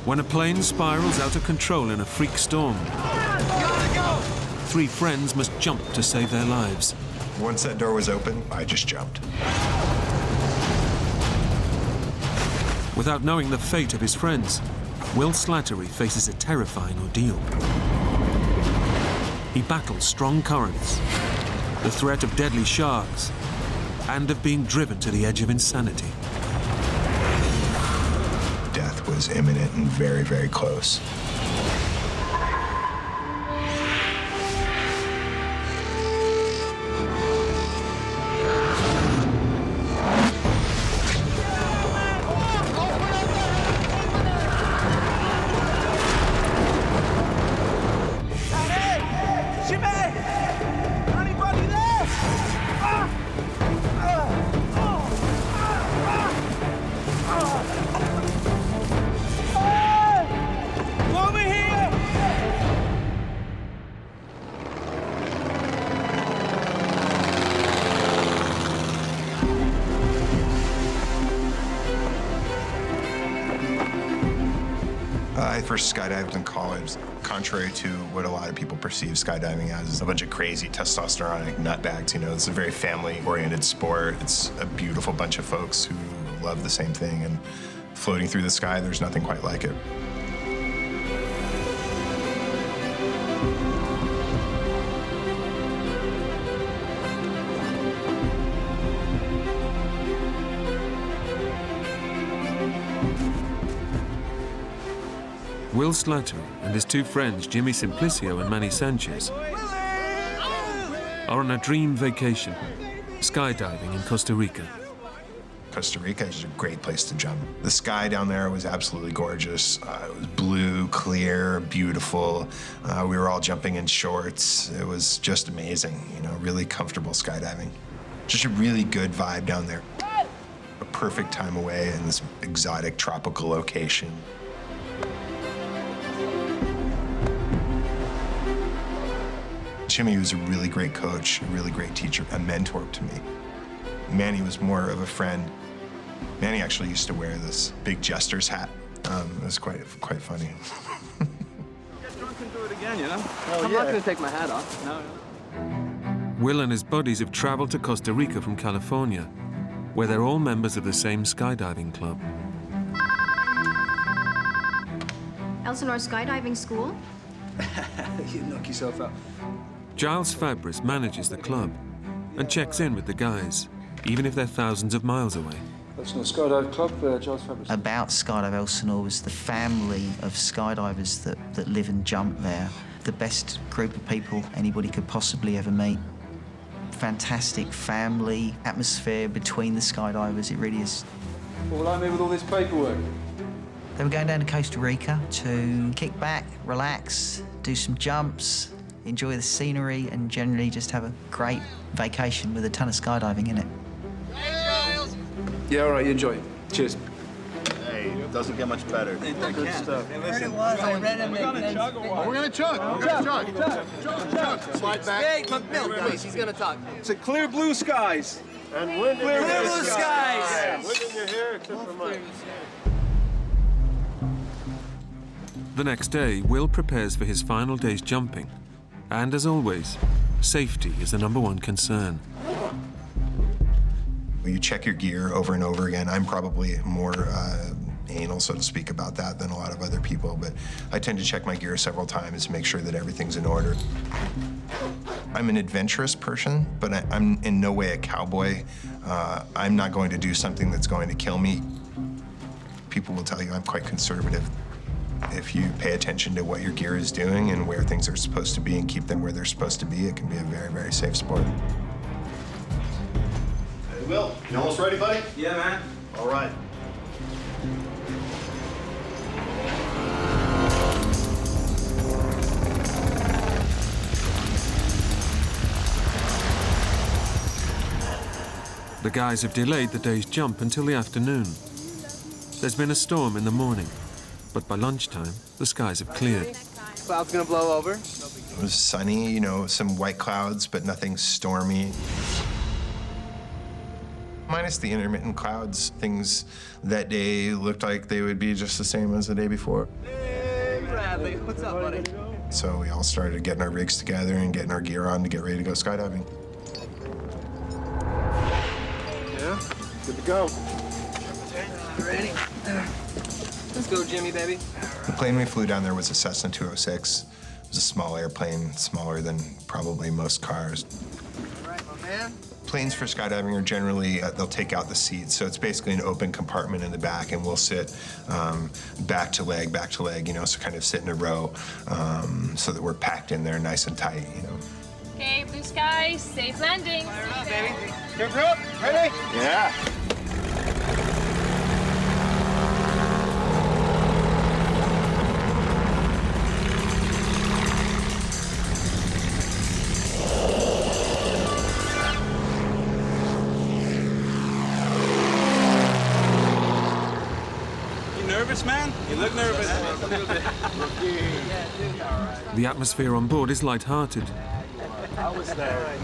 When a plane spirals out of control in a freak storm, three friends must jump to save their lives. Once that door was open, I just jumped. Without knowing the fate of his friends, Will Slatterie faces a terrifying ordeal. He battles strong currents, the threat of deadly sharks, and of being driven to the edge of insanity. Death was imminent and very, very close. I first skydived in college. Contrary to what a lot of people perceive skydiving as, is a bunch of crazy testosteronic nutbags. You know, it's a very family-oriented sport. It's a beautiful bunch of folks who love the same thing, and floating through the sky, there's nothing quite like it. Will Slatterie and his two friends, Jimmy Simplicio and Manny Sanchez, are on a dream vacation, skydiving in Costa Rica. Costa Rica is a great place to jump. The sky down there was absolutely gorgeous. It was blue, clear, beautiful. We were all jumping in shorts. It was just amazing, you know, really comfortable skydiving. Just a really good vibe down there. A perfect time away in this exotic tropical location. Jimmy was a really great coach, a really great teacher, a mentor to me. Manny was more of a friend. Manny actually used to wear this big jester's hat. It was quite funny. Get drunk and do it again, you know? I'm not gonna take my hat off. No. Will and his buddies have traveled to Costa Rica from California, where they're all members of the same skydiving club. Elsinore Skydiving School? You knock yourself out. Giles Fabris manages the club and checks in with the guys, even if they're thousands of miles away. Elsinore Skydive Club, Giles Fabris. About Skydive Elsinore was the family of skydivers that live and jump there. The best group of people anybody could possibly ever meet. Fantastic family atmosphere between the skydivers, it really is. What will I mean with all this paperwork? They were going down to Costa Rica to kick back, relax, do some jumps, enjoy the scenery, and generally just have a great vacation with a ton of skydiving in it. Yeah, all right, you enjoy it. Cheers. Hey, it doesn't get much better. Good stuff. Hey, listen, we're gonna chug a while. We're gonna chug. Slide back. Hey, Bill, please, he's gonna talk. It's a clear blue skies. And wind Clear blue skies. Yeah, wind in your hair except for mine. The next day, Will prepares for his final day's jumping. And as always, safety is the #1 concern. You check your gear over and over again. I'm probably more anal, so to speak, about that than a lot of other people, but I tend to check my gear several times to make sure that everything's in order. I'm an adventurous person, but I'm in no way a cowboy. I'm not going to do something that's going to kill me. People will tell you I'm quite conservative. If you pay attention to what your gear is doing and where things are supposed to be and keep them where they're supposed to be, it can be a very, very safe sport. Hey, Will, you almost ready, buddy? Yeah, man. All right. The guys have delayed the day's jump until the afternoon. There's been a storm in the morning, but by lunchtime, the skies have cleared. Cloud's gonna blow over. It was sunny, you know, some white clouds, but nothing stormy. Minus the intermittent clouds, things that day looked like they would be just the same as the day before. Hey, Bradley, what's up, buddy? So we all started getting our rigs together and getting our gear on to get ready to go skydiving. Yeah? Good to go. Ready? Let's go, Jimmy, baby. The plane we flew down there was a Cessna 206. It was a small airplane, smaller than probably most cars. All right, my man. Planes for skydiving are generally, they'll take out the seats. So it's basically an open compartment in the back, and we'll sit back to leg, you know, so kind of sit in a row so that we're packed in there nice and tight, you know. Okay, blue skies, safe landing. Fire up, baby. Camper up. Ready? Yeah. Nervous, man? You look nervous. A little bit. The atmosphere on board is light-hearted. I was there.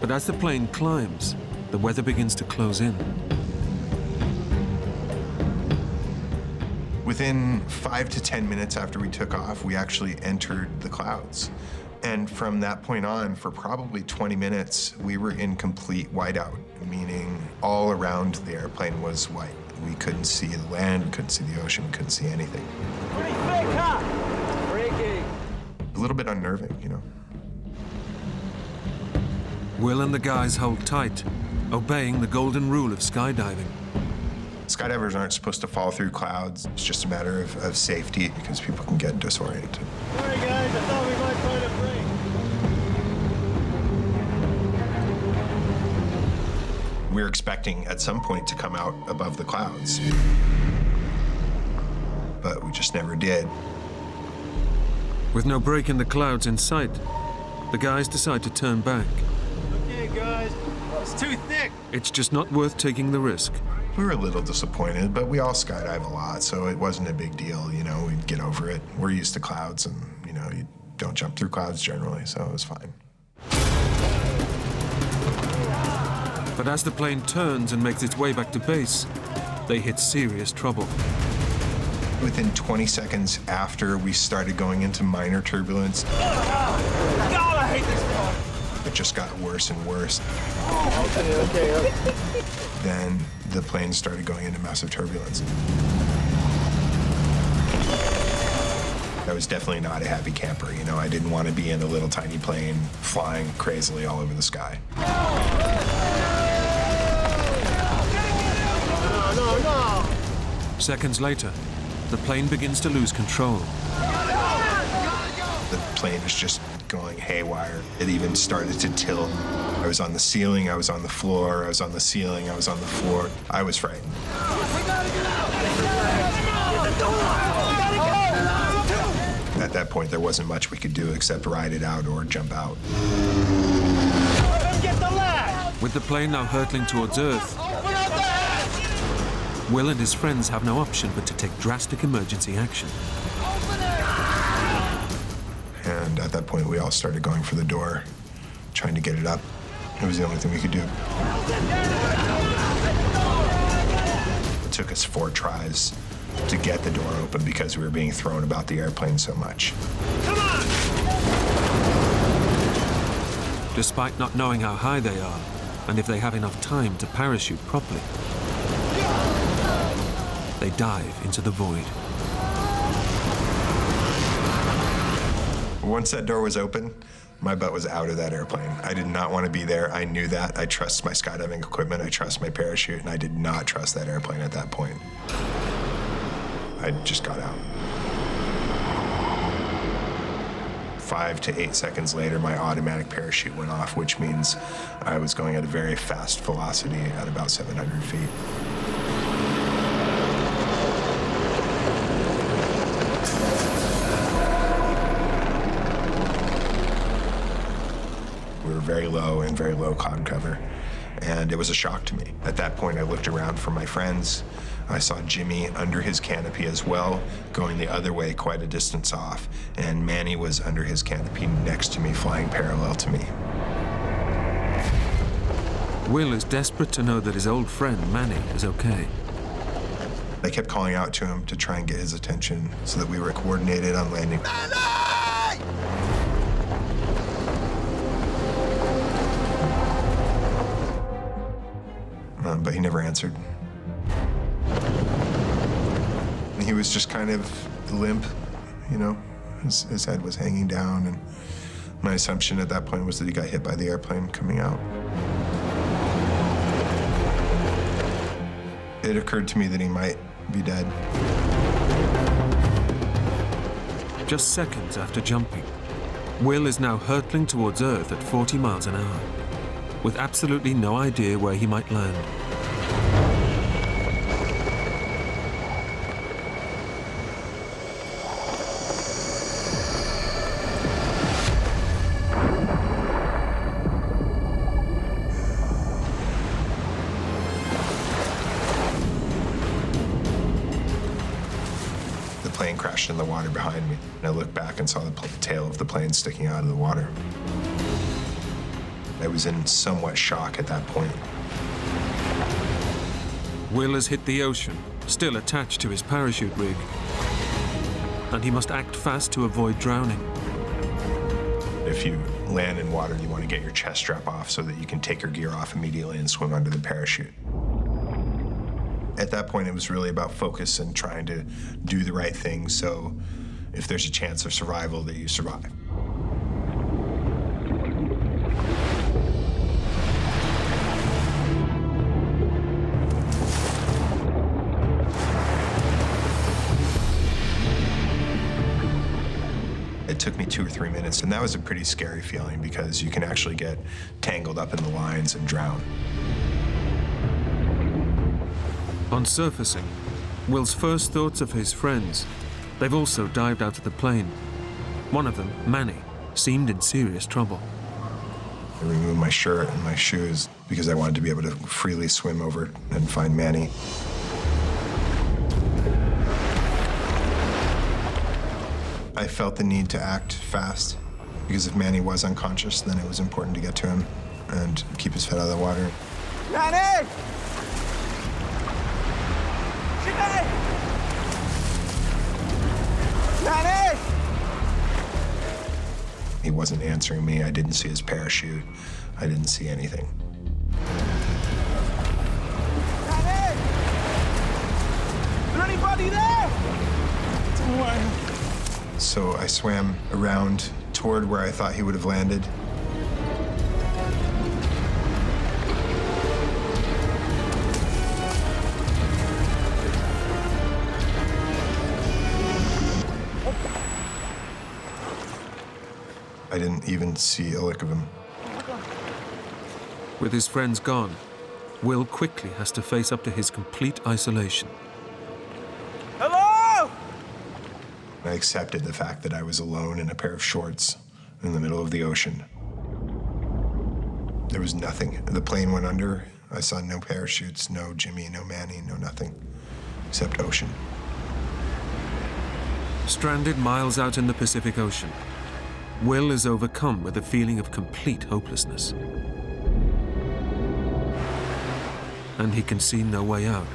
But as the plane climbs, the weather begins to close in. Within 5 to 10 minutes after we took off, we actually entered the clouds. And from that point on, for probably 20 minutes, we were in complete whiteout, meaning all around the airplane was white. We couldn't see the land, we couldn't see the ocean, we couldn't see anything. Pretty thick, huh? Freaky. A little bit unnerving, you know. Will and the guys hold tight, obeying the golden rule of skydiving. Skydivers aren't supposed to fall through clouds. It's just a matter of safety because people can get disoriented. Sorry, guys. I thought we might find a break. We were expecting at some point to come out above the clouds, but we just never did. With no break in the clouds in sight, the guys decide to turn back. Okay, guys. It's too thick. It's just not worth taking the risk. We were a little disappointed, but we all skydive a lot, so it wasn't a big deal, you know, we'd get over it. We're used to clouds and, you know, you don't jump through clouds generally, so it was fine. But as the plane turns and makes its way back to base, they hit serious trouble. Within 20 seconds after we started going into minor turbulence, God, I hate this car. it just got worse and worse. Okay. Then the plane started going into massive turbulence. I was definitely not a happy camper, you know. I didn't want to be in a little tiny plane flying crazily all over the sky. No. Seconds later, the plane begins to lose control. The plane was just going haywire. It even started to tilt. I was on the ceiling, I was on the floor, I was on the ceiling, I was on the floor. I was frightened. At that point, there wasn't much we could do except ride it out or jump out. With the plane now hurtling towards Earth, Will and his friends have no option but to take drastic emergency action. And at that point, we all started going for the door, trying to get it up. It was the only thing we could do. It took us 4 tries to get the door open because we were being thrown about the airplane so much. Despite not knowing how high they are and if they have enough time to parachute properly, they dive into the void. Once that door was open, my butt was out of that airplane. I did not want to be there. I knew that. I trust my skydiving equipment. I trust my parachute, and I did not trust that airplane at that point. I just got out. 5 to 8 seconds later, my automatic parachute went off, which means I was going at a very fast velocity at about 700 feet. We were very low in very low cloud cover, and it was a shock to me. At that point, I looked around for my friends. I saw Jimmy under his canopy as well, going the other way quite a distance off, and Manny was under his canopy next to me, flying parallel to me. Will is desperate to know that his old friend, Manny, is okay. I kept calling out to him to try and get his attention so that we were coordinated on landing. But he never answered. He was just kind of limp, you know? His head was hanging down, and my assumption at that point was that he got hit by the airplane coming out. It occurred to me that he might be dead. Just seconds after jumping, Will is now hurtling towards Earth at 40 miles an hour, with absolutely no idea where he might land. The plane crashed in the water behind me, and I looked back and saw the tail of the plane sticking out of the water. I was in somewhat shock at that point. Will has hit the ocean, still attached to his parachute rig, and he must act fast to avoid drowning. If you land in water, you want to get your chest strap off so that you can take your gear off immediately and swim under the parachute. At that point, it was really about focus and trying to do the right thing, so if there's a chance of survival, that you survive. It took me 2 or 3 minutes, and that was a pretty scary feeling because you can actually get tangled up in the lines and drown. On surfacing, Will's first thoughts of his friends. They've also dived out of the plane. One of them, Manny, seemed in serious trouble. I removed my shirt and my shoes because I wanted to be able to freely swim over and find Manny. I felt the need to act fast because if Manny was unconscious, then it was important to get to him and keep his head out of the water. Manny! Manny! Manny! He wasn't answering me. I didn't see his parachute. I didn't see anything. Manny! Is there anybody there? Don't worry. So I swam around toward where I thought he would have landed. I didn't even see a lick of him. With his friends gone, Will quickly has to face up to his complete isolation. Hello? I accepted the fact that I was alone in a pair of shorts in the middle of the ocean. There was nothing. The plane went under. I saw no parachutes, no Jimmy, no Manny, no nothing, except ocean. Stranded miles out in the Pacific Ocean, Will is overcome with a feeling of complete hopelessness. And he can see no way out.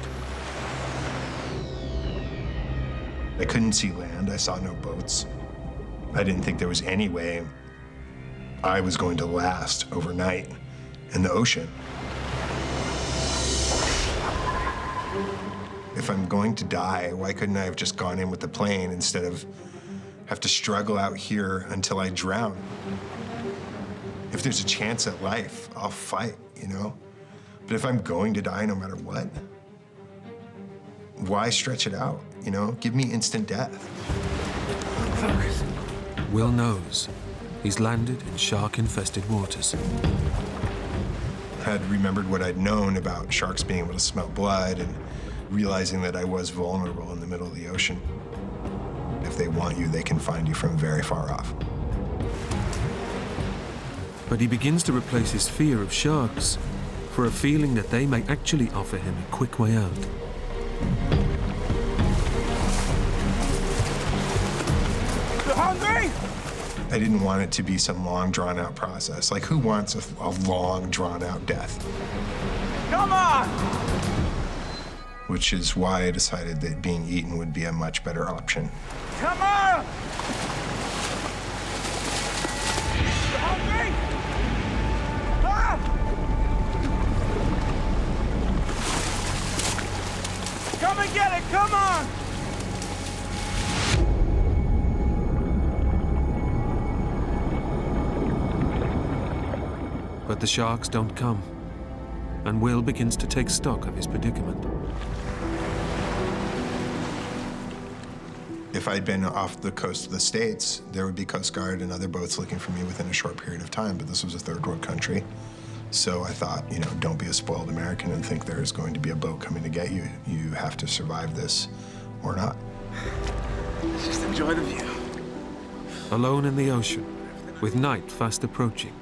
I couldn't see land. I saw no boats. I didn't think there was any way I was going to last overnight in the ocean. If I'm going to die, why couldn't I have just gone in with the plane instead of have to struggle out here until I drown? If there's a chance at life, I'll fight, you know? But if I'm going to die no matter what, why stretch it out, you know? Give me instant death. Will knows he's landed in shark-infested waters. Had remembered what I'd known about sharks being able to smell blood and realizing that I was vulnerable in the middle of the ocean. If they want you, they can find you from very far off. But he begins to replace his fear of sharks for a feeling that they may actually offer him a quick way out. You hungry? I didn't want it to be some long, drawn-out process. Like, who wants a long, drawn-out death? Come on! Which is why I decided that being eaten would be a much better option. Come on! You hungry? Ah! Come and get it, come on! But the sharks don't come, and Will begins to take stock of his predicament. If I'd been off the coast of the States, there would be Coast Guard and other boats looking for me within a short period of time, but this was a third world country. So I thought, you know, don't be a spoiled American and think there's going to be a boat coming to get you. You have to survive this or not. Just enjoy the view. Alone in the ocean, with night fast approaching,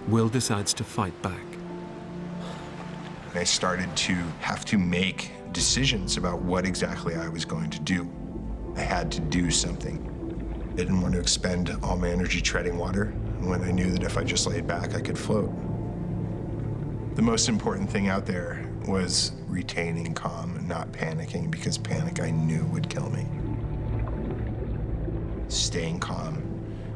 Will decides to fight back. I started to have to make decisions about what exactly I was going to do. I had to do something. I didn't want to expend all my energy treading water when I knew that if I just laid back, I could float. The most important thing out there was retaining calm and not panicking, because panic I knew would kill me. Staying calm,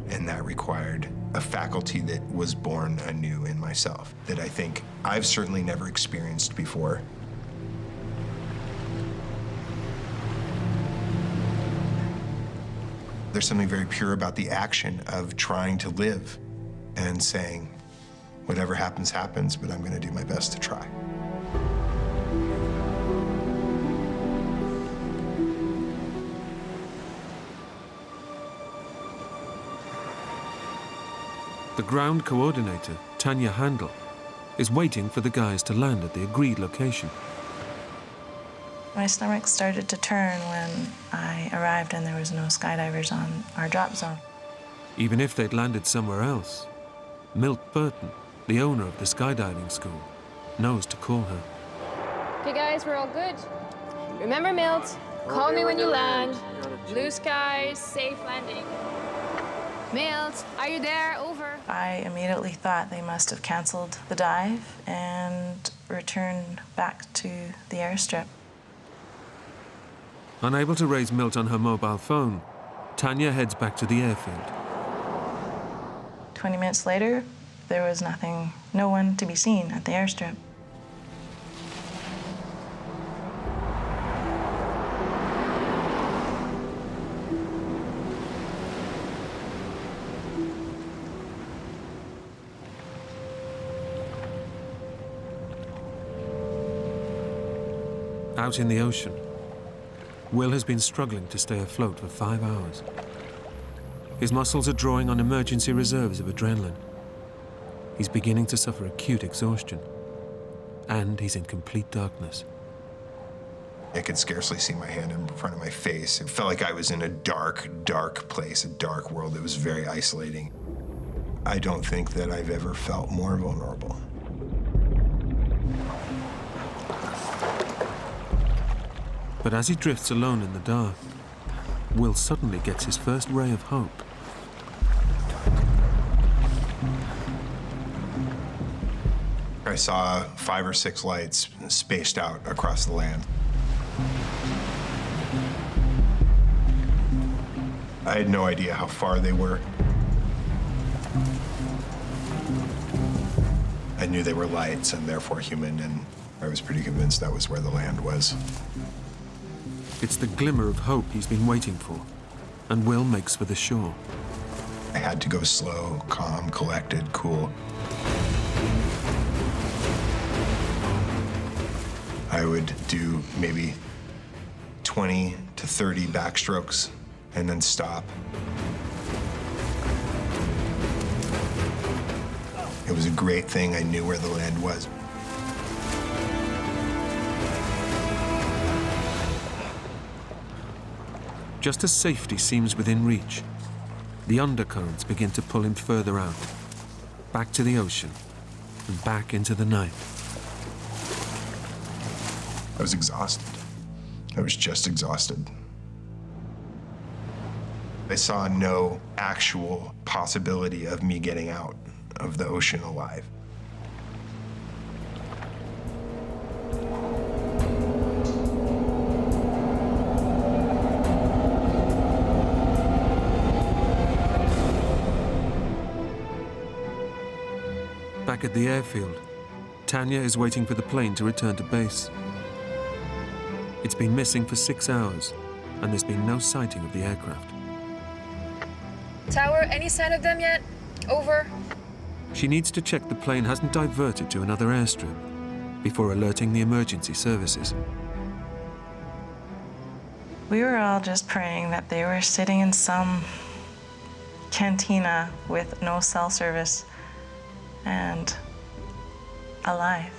and that required a faculty that was born anew in myself, that I think I've certainly never experienced before. There's something very pure about the action of trying to live and saying, whatever happens, happens, but I'm going to do my best to try. The ground coordinator, Tanya Handel, is waiting for the guys to land at the agreed location. My stomach started to turn when I arrived and there was no skydivers on our drop zone. Even if they'd landed somewhere else, Milt Burton, the owner of the skydiving school, knows to call her. Okay, guys, we're all good. Remember, Milt, call me when you land. Blue skies, safe landing. Milt, are you there? Over. I immediately thought they must have canceled the dive and returned back to the airstrip. Unable to raise Milt on her mobile phone, Tanya heads back to the airfield. 20 minutes later, there was nothing, no one to be seen at the airstrip. Out in the ocean, Will has been struggling to stay afloat for 5 hours. His muscles are drawing on emergency reserves of adrenaline. He's beginning to suffer acute exhaustion, and he's in complete darkness. I could scarcely see my hand in front of my face. It felt like I was in a dark, dark place, a dark world. It was very isolating. I don't think that I've ever felt more vulnerable. But as he drifts alone in the dark, Will suddenly gets his first ray of hope. I saw 5 or 6 lights spaced out across the land. I had no idea how far they were. I knew they were lights and therefore human, and I was pretty convinced that was where the land was. It's the glimmer of hope he's been waiting for, and Will makes for the shore. I had to go slow, calm, collected, cool. I would do maybe 20 to 30 backstrokes and then stop. It was a great thing I knew where the land was. Just as safety seems within reach, the undercurrents begin to pull him further out, back to the ocean, and back into the night. I was exhausted. I was just exhausted. I saw no actual possibility of me getting out of the ocean alive. Back at the airfield, Tanya is waiting for the plane to return to base. It's been missing for 6 hours, and there's been no sighting of the aircraft. Tower, any sign of them yet? Over. She needs to check the plane hasn't diverted to another airstrip before alerting the emergency services. We were all just praying that they were sitting in some cantina with no cell service and alive.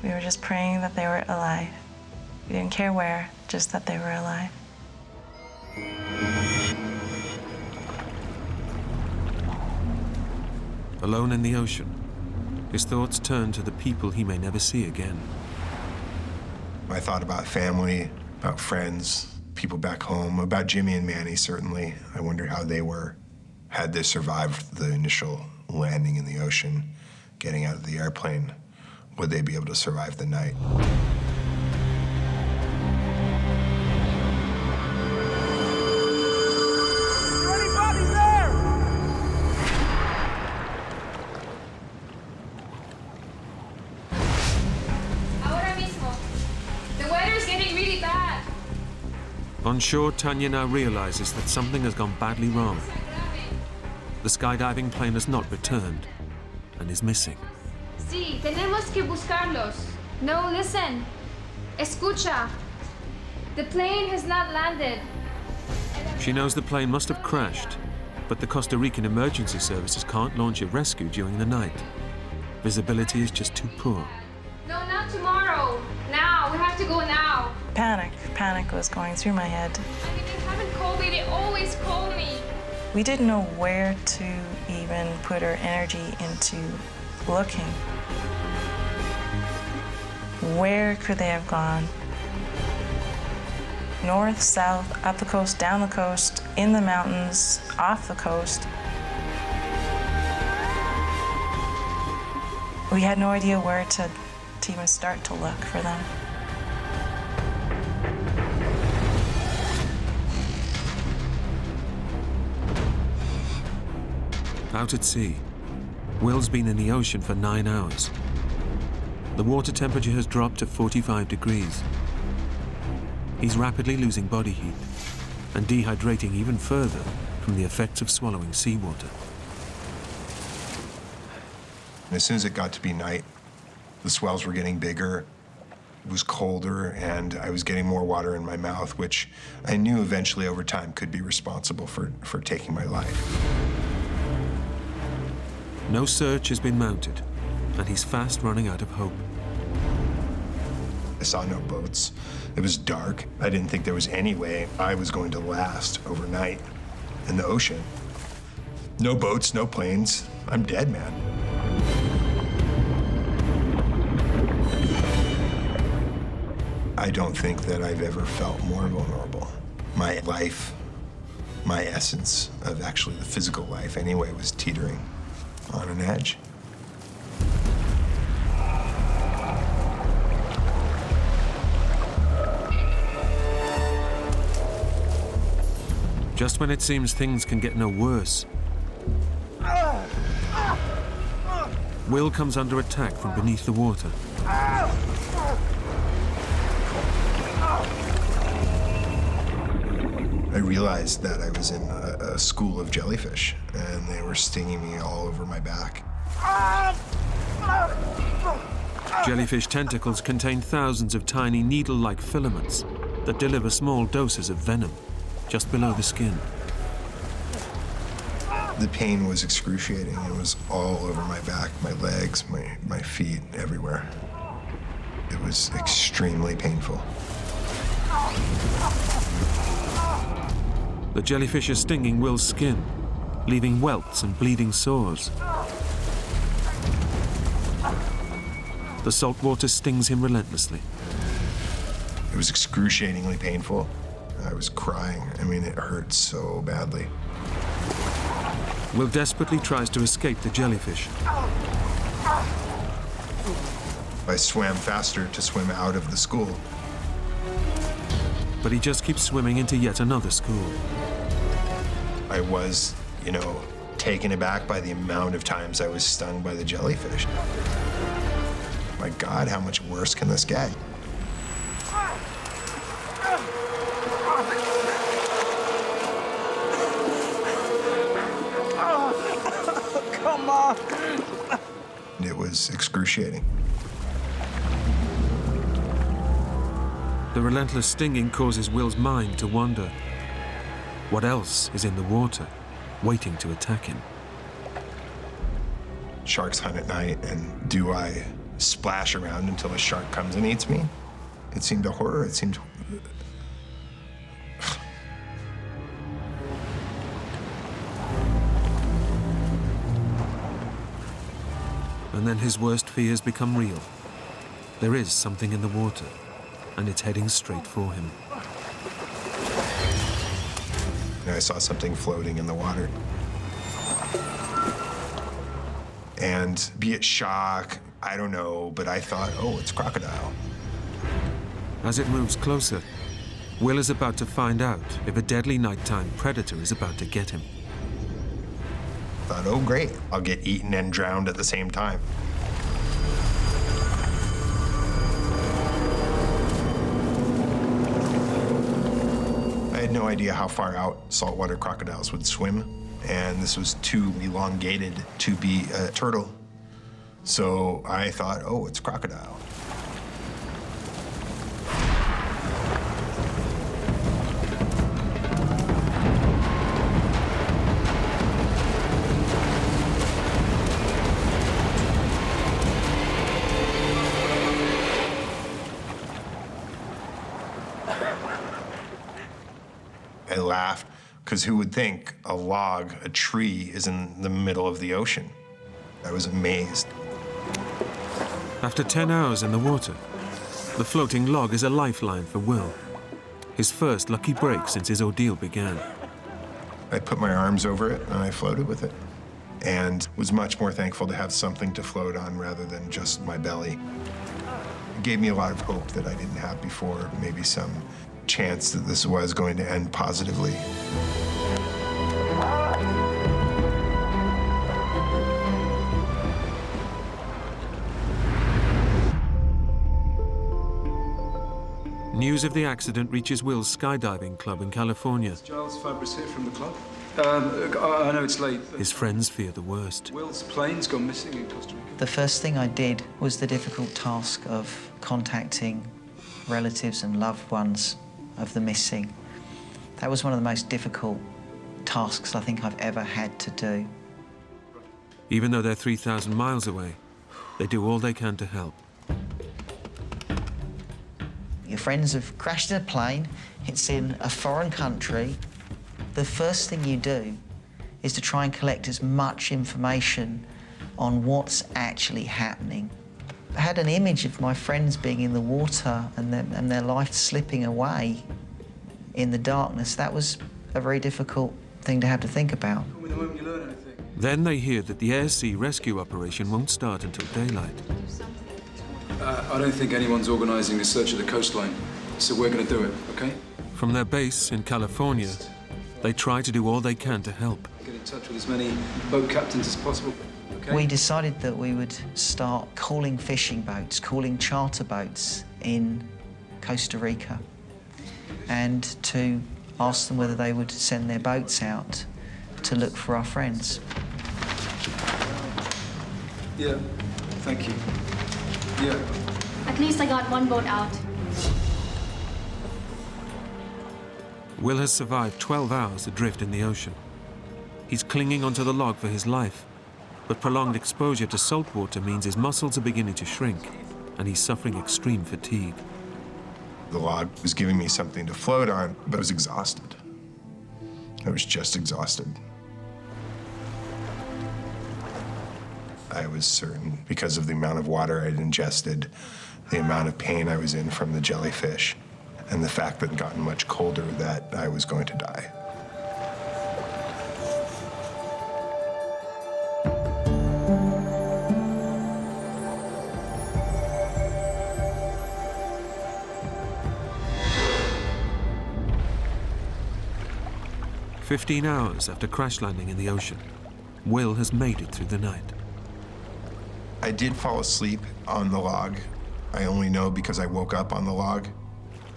We were just praying that they were alive. We didn't care where, just that they were alive. Alone in the ocean, his thoughts turn to the people he may never see again. I thought about family, about friends, people back home, about Jimmy and Manny, certainly. I wondered how they were. Had they survived the initial landing in the ocean, getting out of the airplane, would they be able to survive the night? Anybody there? Ahora mismo. The weather's getting really bad. On shore, Tanya now realizes that something has gone badly wrong. The skydiving plane has not returned and is missing. Sí, tenemos que buscarlos. No, listen. Escucha. The plane has not landed. She knows the plane must have crashed, but the Costa Rican emergency services can't launch a rescue during the night. Visibility is just too poor. No, not tomorrow. Now, we have to go now. Panic was going through my head. I mean, they haven't called me. They always call me. We didn't know where to even put our energy into looking. Where could they have gone? North, south, up the coast, down the coast, in the mountains, off the coast. We had no idea where to even start to look for them. Out at sea, Will's been in the ocean for 9 hours. The water temperature has dropped to 45 degrees. He's rapidly losing body heat and dehydrating even further from the effects of swallowing seawater. And as soon as it got to be night, the swells were getting bigger, it was colder, and I was getting more water in my mouth, which I knew eventually over time could be responsible for taking my life. No search has been mounted, and he's fast running out of hope. I saw no boats. It was dark. I didn't think there was any way I was going to last overnight in the ocean. No boats, no planes. I'm dead, man. I don't think that I've ever felt more vulnerable. My life, my essence of actually the physical life anyway, was teetering on an edge. Just when it seems things can get no worse, Will comes under attack from beneath the water. I realized that I was in a school of jellyfish, and they were stinging me all over my back. Jellyfish tentacles contain thousands of tiny needle-like filaments that deliver small doses of venom just below the skin. The pain was excruciating. It was all over my back, my legs, my feet, everywhere. It was extremely painful. The jellyfish is stinging Will's skin, leaving welts and bleeding sores. The salt water stings him relentlessly. It was excruciatingly painful. I was crying. I mean, it hurt so badly. Will desperately tries to escape the jellyfish. I swam faster to swim out of the school. But he just keeps swimming into yet another school. I was, you know, taken aback by the amount of times I was stung by the jellyfish. My God, how much worse can this get? Come on. It was excruciating. The relentless stinging causes Will's mind to wander. What else is in the water, waiting to attack him? Sharks hunt at night, and do I splash around until a shark comes and eats me? It seemed a horror. It seemed... And then his worst fears become real. There is something in the water, and it's heading straight for him. And I saw something floating in the water. And be it shock, I don't know, but I thought, oh, it's crocodile. As it moves closer, Will is about to find out if a deadly nighttime predator is about to get him. I thought, oh, great, I'll get eaten and drowned at the same time. I had no idea how far out saltwater crocodiles would swim, and this was too elongated to be a turtle. So I thought, oh, it's crocodile. I laughed, because who would think a log, a tree, is in the middle of the ocean? I was amazed. After 10 hours in the water, the floating log is a lifeline for Will. His first lucky break since his ordeal began. I put my arms over it and I floated with it, and was much more thankful to have something to float on rather than just my belly. It gave me a lot of hope that I didn't have before, maybe some chance that this was going to end positively. News of the accident reaches Will's skydiving club in California. Giles Fabris here from the club. I know it's late. His friends fear the worst. Will's plane's gone missing in Costa Rica. The first thing I did was the difficult task of contacting relatives and loved ones of the missing. That was one of the most difficult tasks I think I've ever had to do. Even though they're 3,000 miles away, they do all they can to help. Your friends have crashed in a plane, it's in a foreign country. The first thing you do is to try and collect as much information on what's actually happening. I had an image of my friends being in the water and their life slipping away in the darkness. That was a very difficult thing to have to think about. Call me the moment you learn anything. Then they hear that the air-sea rescue operation won't start until daylight. I don't think anyone's organising a search of the coastline, so we're going to do it, okay? From their base in California, they try to do all they can to help. Get in touch with as many boat captains as possible, okay? We decided that we would start calling fishing boats, calling charter boats in Costa Rica, and to ask them whether they would send their boats out to look for our friends. Yeah, thank you. Yeah. At least I got one boat out. Will has survived 12 hours adrift in the ocean. He's clinging onto the log for his life, but prolonged exposure to salt water means his muscles are beginning to shrink, and he's suffering extreme fatigue. The log was giving me something to float on, but I was exhausted. I was just exhausted. I was certain, because of the amount of water I'd ingested, the amount of pain I was in from the jellyfish, and the fact that it had gotten much colder that I was going to die. "15 hours after crash landing in the ocean, Will has made it through the night. I did fall asleep on the log. I only know because I woke up on the log.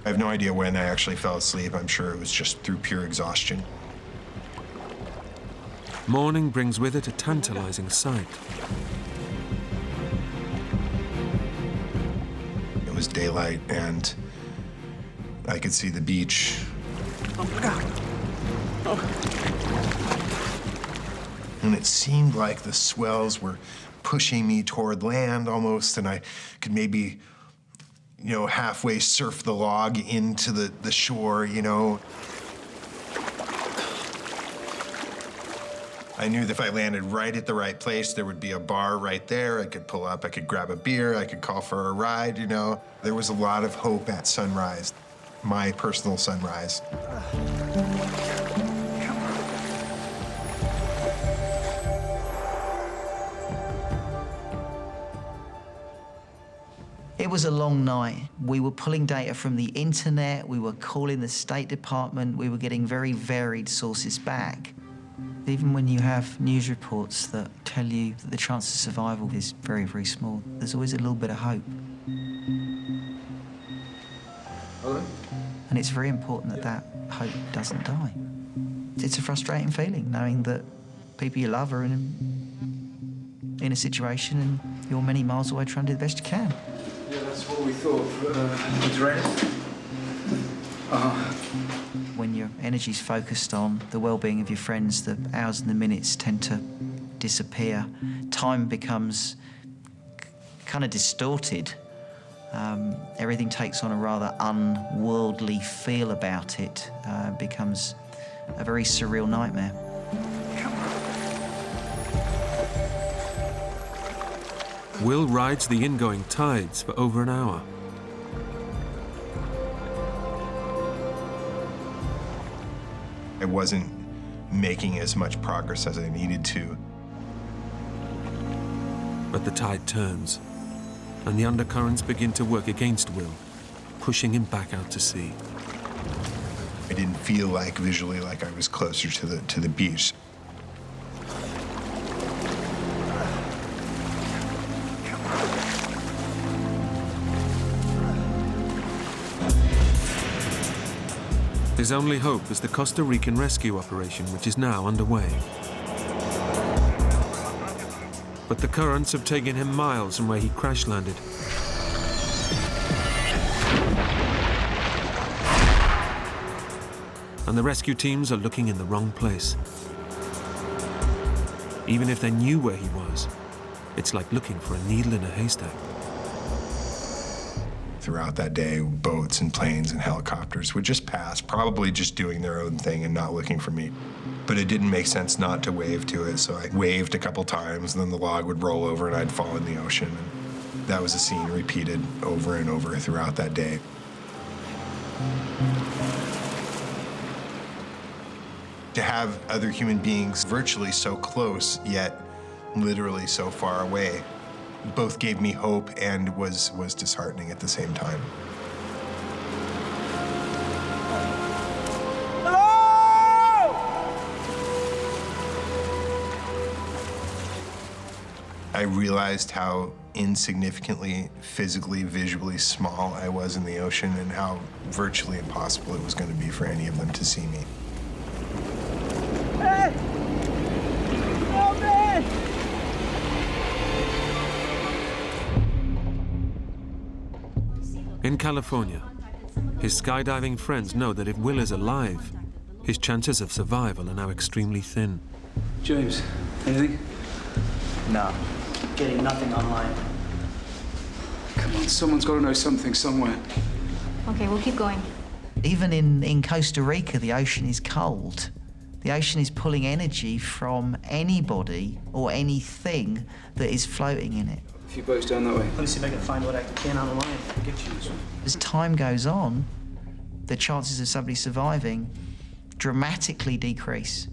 I have no idea when I actually fell asleep. I'm sure it was just through pure exhaustion. Morning brings with it a tantalizing sight. It was daylight and I could see the beach. Oh my God. And it seemed like the swells were pushing me toward land almost, and I could maybe, halfway surf the log into the shore, I knew that if I landed right at the right place, there would be a bar right there. I could pull up, I could grab a beer, I could call for a ride, There was a lot of hope at sunrise, my personal sunrise. It was a long night. We were pulling data from the internet, we were calling the State Department, we were getting very varied sources back. Even when you have news reports that tell you that the chance of survival is very, very small, there's always a little bit of hope. Hello? And it's very important that that hope doesn't die. It's a frustrating feeling knowing that people you love are in a situation and you're many miles away trying to do the best you can. Yeah, that's what we thought. It's raining. When your energy's focused on the well-being of your friends, the hours and the minutes tend to disappear. Time becomes kind of distorted. Everything takes on a rather unworldly feel about it. Becomes a very surreal nightmare. Will rides the ingoing tides for over an hour. I wasn't making as much progress as I needed to. But the tide turns, and the undercurrents begin to work against Will, pushing him back out to sea. I didn't feel visually like I was closer to the beach. His only hope is the Costa Rican rescue operation, which is now underway. But the currents have taken him miles from where he crash landed. And the rescue teams are looking in the wrong place. Even if they knew where he was, it's like looking for a needle in a haystack. Throughout that day, boats and planes and helicopters would just pass, probably just doing their own thing and not looking for me. But it didn't make sense not to wave to it, so I waved a couple times, and then the log would roll over and I'd fall in the ocean. And that was a scene repeated over and over throughout that day. To have other human beings virtually so close, yet literally so far away, both gave me hope and was disheartening at the same time. Hello! I realized how insignificantly, physically, visually small I was in the ocean and how virtually impossible it was going to be for any of them to see me. Hey! Oh, man! In California, his skydiving friends know that if Will is alive, his chances of survival are now extremely thin. James, anything? No. Getting nothing online. Come on, someone's got to know something somewhere. Okay, we'll keep going. Even in Costa Rica, the ocean is cold. The ocean is pulling energy from anybody or anything that is floating in it. A few boats down that way. Let me see if I can find what I can online. Get you this one. As time goes on, the chances of somebody surviving dramatically decrease.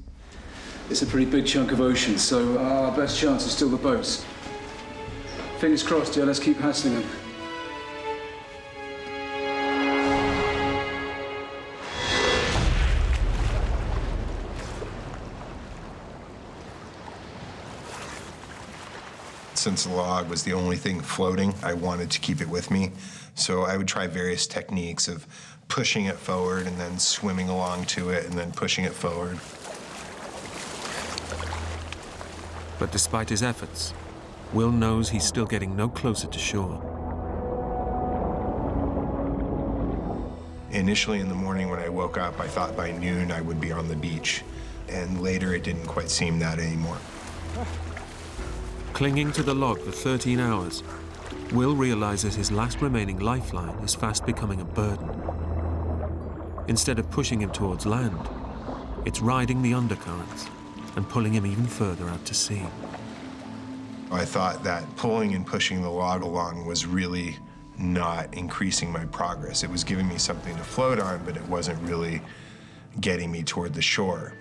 It's a pretty big chunk of ocean, so our best chance is still the boats. Fingers crossed, yeah, let's keep hassling them. Since the log was the only thing floating, I wanted to keep it with me. So I would try various techniques of pushing it forward and then swimming along to it and then pushing it forward. But despite his efforts, Will knows he's still getting no closer to shore. Initially in the morning when I woke up, I thought by noon I would be on the beach. And later it didn't quite seem that anymore. Clinging to the log for 13 hours, Will realizes his last remaining lifeline is fast becoming a burden. Instead of pushing him towards land, it's riding the undercurrents and pulling him even further out to sea. I thought that pulling and pushing the log along was really not increasing my progress. It was giving me something to float on, but it wasn't really getting me toward the shore.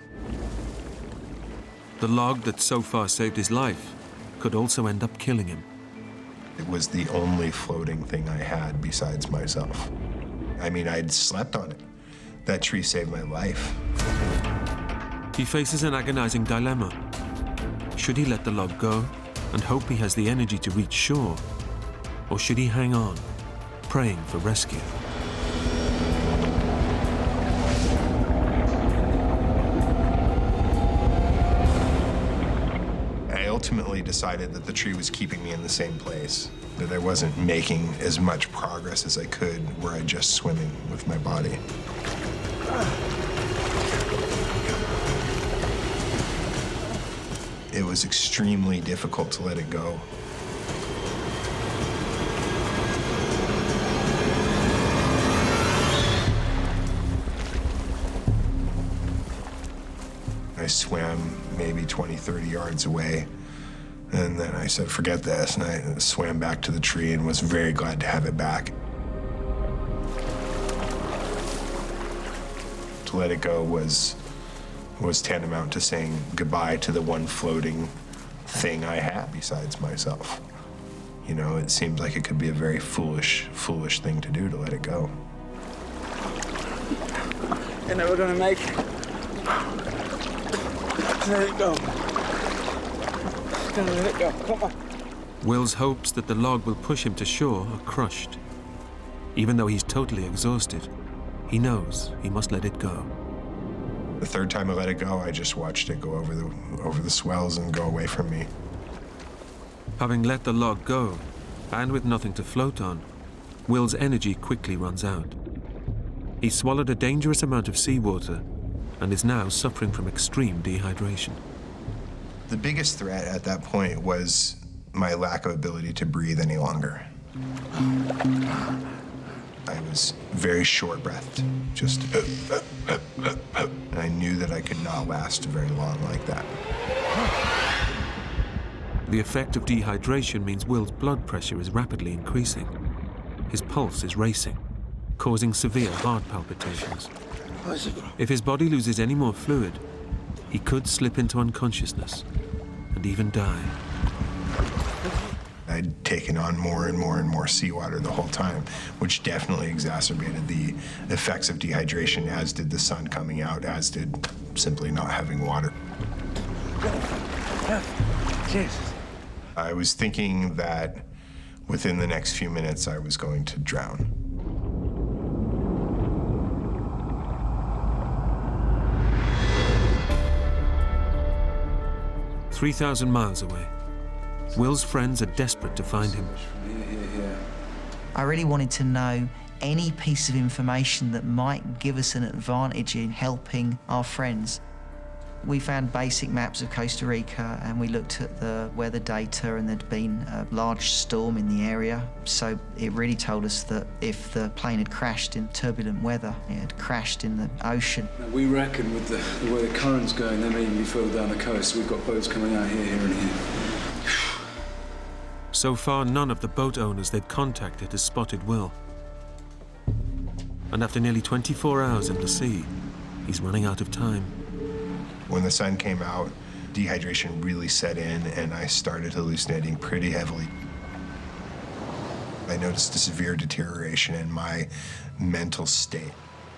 The log that so far saved his life could also end up killing him. It was the only floating thing I had besides myself. I mean, I'd slept on it. That tree saved my life. He faces an agonizing dilemma. Should he let the log go and hope he has the energy to reach shore? Or should he hang on, praying for rescue? I ultimately decided that the tree was keeping me in the same place, that I wasn't making as much progress as I could were I just swimming with my body. It was extremely difficult to let it go. I swam maybe 20, 30 yards away, and then I said, forget this, and I swam back to the tree and was very glad to have it back. To let it go was tantamount to saying goodbye to the one floating thing I had besides myself. You know, it seemed like it could be a very foolish thing to do, to let it go. You're never gonna make it. Let it go. Just gonna let it go. Come on. Will's hopes that the log will push him to shore are crushed. Even though he's totally exhausted, he knows he must let it go. The third time I let it go, I just watched it go over the swells and go away from me. Having let the log go, and with nothing to float on, Will's energy quickly runs out. He swallowed a dangerous amount of seawater and is now suffering from extreme dehydration. The biggest threat at that point was my lack of ability to breathe any longer. I was very short-breathed, just and I knew that I could not last very long like that. The effect of dehydration means Will's blood pressure is rapidly increasing. His pulse is racing, causing severe heart palpitations. If his body loses any more fluid, he could slip into unconsciousness and even die. I'd taken on more and more and more seawater the whole time, which definitely exacerbated the effects of dehydration, as did the sun coming out, as did simply not having water. Jesus. I was thinking that within the next few minutes I was going to drown. "3,000 miles away, Will's friends are desperate to find him. I really wanted to know any piece of information that might give us an advantage in helping our friends. We found basic maps of Costa Rica and we looked at the weather data, and there'd been a large storm in the area. So it really told us that if the plane had crashed in turbulent weather, it had crashed in the ocean. Now, we reckon with the way the current's going, they may even be further down the coast. We've got boats coming out here, and here. So far, none of the boat owners they'd contacted has spotted Will. And after nearly 24 hours in the sea, he's running out of time. When the sun came out, dehydration really set in, and I started hallucinating pretty heavily. I noticed a severe deterioration in my mental state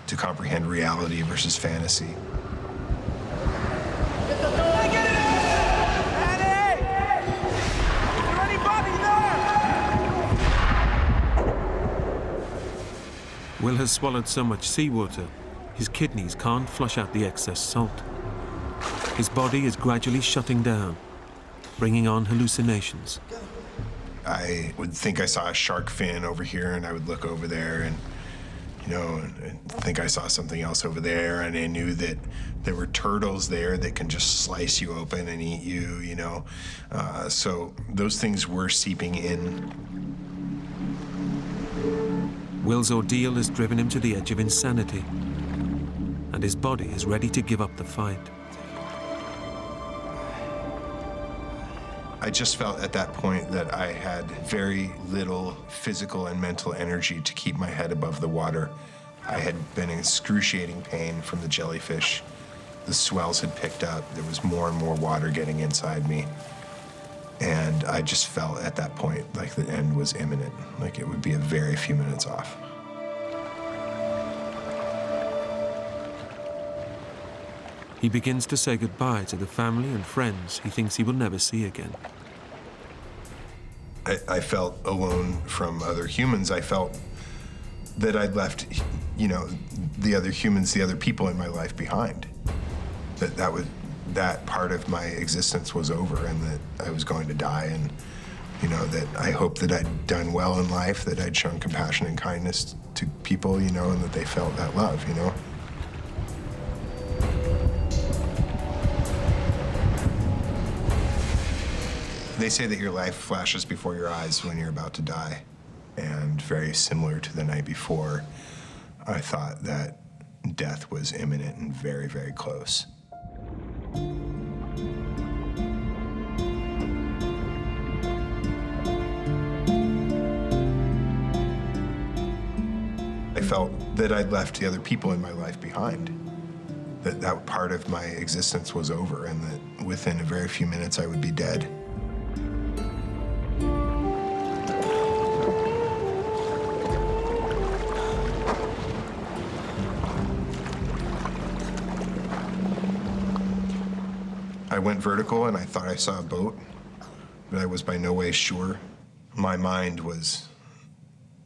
to comprehend reality versus fantasy. Will has swallowed so much seawater, his kidneys can't flush out the excess salt. His body is gradually shutting down, bringing on hallucinations. I would think I saw a shark fin over here, and I would look over there and, and think I saw something else over there, and I knew that there were turtles there that can just slice you open and eat you, So those things were seeping in. Will's ordeal has driven him to the edge of insanity, and his body is ready to give up the fight. I just felt at that point that I had very little physical and mental energy to keep my head above the water. I had been in excruciating pain from the jellyfish. The swells had picked up. There was more and more water getting inside me. And I just felt at that point like the end was imminent, like it would be a very few minutes off. He begins to say goodbye to the family and friends he thinks he will never see again. I felt alone from other humans. I felt that I'd left, the other humans, the other people in my life behind. That part of my existence was over, and that I was going to die, and that I hoped that I'd done well in life, that I'd shown compassion and kindness to people, and that they felt that love, They say that your life flashes before your eyes when you're about to die, and very similar to the night before, I thought that death was imminent and very, very close. I felt that I'd left the other people in my life behind, that part of my existence was over, and that within a very few minutes I would be dead. I went vertical and I thought I saw a boat, but I was by no way sure. My mind was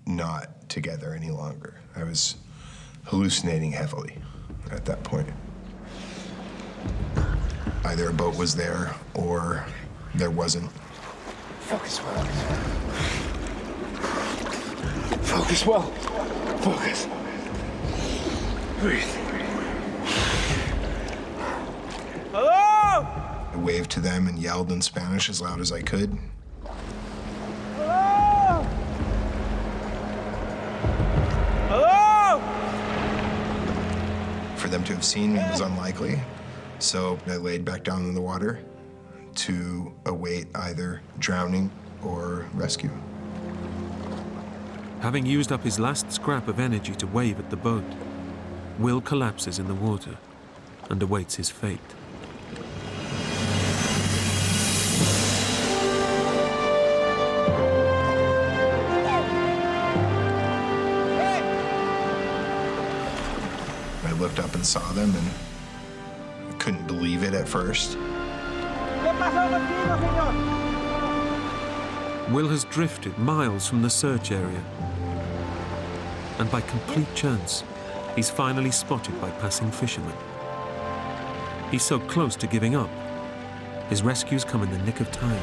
not together any longer. I was hallucinating heavily at that point. Either a boat was there or there wasn't. Focus well. Focus well. Focus. Breathe. Hello? I waved to them and yelled in Spanish as loud as I could. Hello? Hello? For them to have seen me was unlikely, so I laid back down in the water to await either drowning or rescue. Having used up his last scrap of energy to wave at the boat, Will collapses in the water and awaits his fate. I looked up and saw them, and I couldn't believe it at first. Will has drifted miles from the search area, and by complete chance, he's finally spotted by passing fishermen. He's so close to giving up, his rescues come in the nick of time.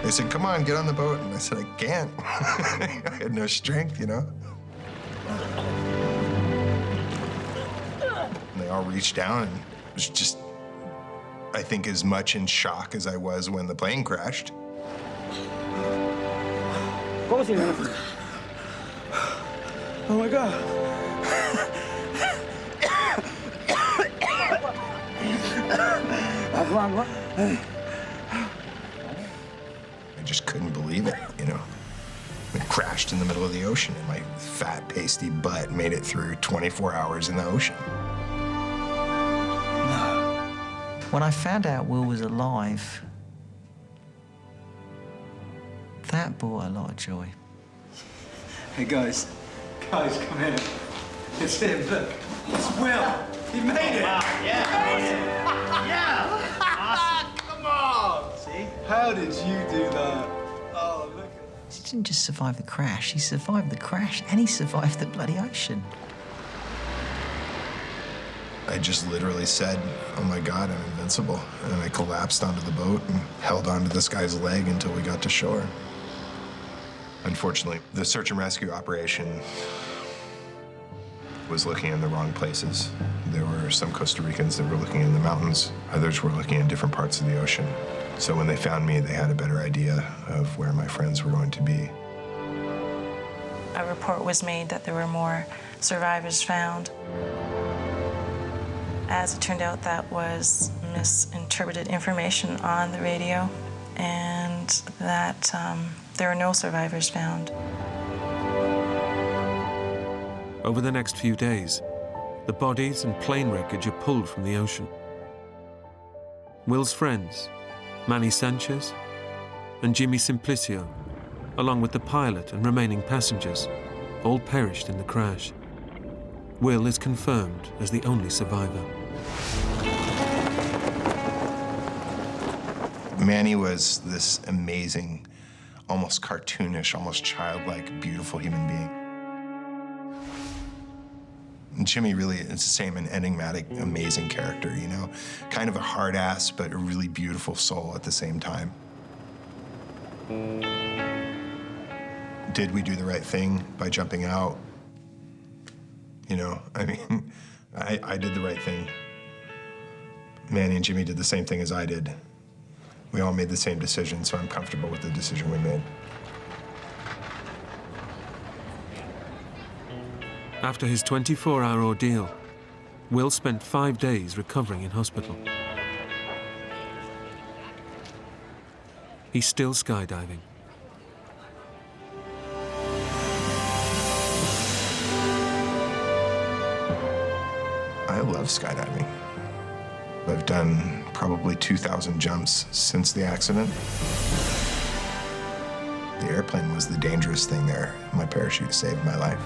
They said, "Come on, get on the boat." And I said, "I can't." I had no strength, And they all reached down, and it was just, I think, as much in shock as I was when the plane crashed. Oh my God. I just couldn't believe it, you know. It crashed in the middle of the ocean, and my fat, pasty butt made it through 24 hours in the ocean. When I found out Will was alive, that brought a lot of joy. Hey, guys, come here. It's him, look. It's Will. He made it. Wow, yeah. Come on. See? How did you do that? Oh, look. He didn't just survive the crash, he survived the crash and he survived the bloody ocean. I just literally said, oh my God, I'm invincible. And I collapsed onto the boat and held onto this guy's leg until we got to shore. Unfortunately, the search and rescue operation was looking in the wrong places. There were some Costa Ricans that were looking in the mountains. Others were looking in different parts of the ocean. So when they found me, they had a better idea of where my friends were going to be. A report was made that there were more survivors found. As it turned out, that was misinterpreted information on the radio, and that there were no survivors found. Over the next few days, the bodies and plane wreckage are pulled from the ocean. Will's friends, Manny Sanchez and Jimmy Simplicio, along with the pilot and remaining passengers, all perished in the crash. Will is confirmed as the only survivor. Manny was this amazing, almost cartoonish, almost childlike, beautiful human being. And Jimmy really is the same, an enigmatic, amazing character, you know? Kind of a hard ass, but a really beautiful soul at the same time. Did we do the right thing by jumping out? You know, I mean, I did the right thing. Manny and Jimmy did the same thing as I did. We all made the same decision, so I'm comfortable with the decision we made. After his 24-hour ordeal, Will spent 5 days recovering in hospital. He's still skydiving. I love skydiving. I've done probably 2,000 jumps since the accident. The airplane was the dangerous thing there. My parachute saved my life.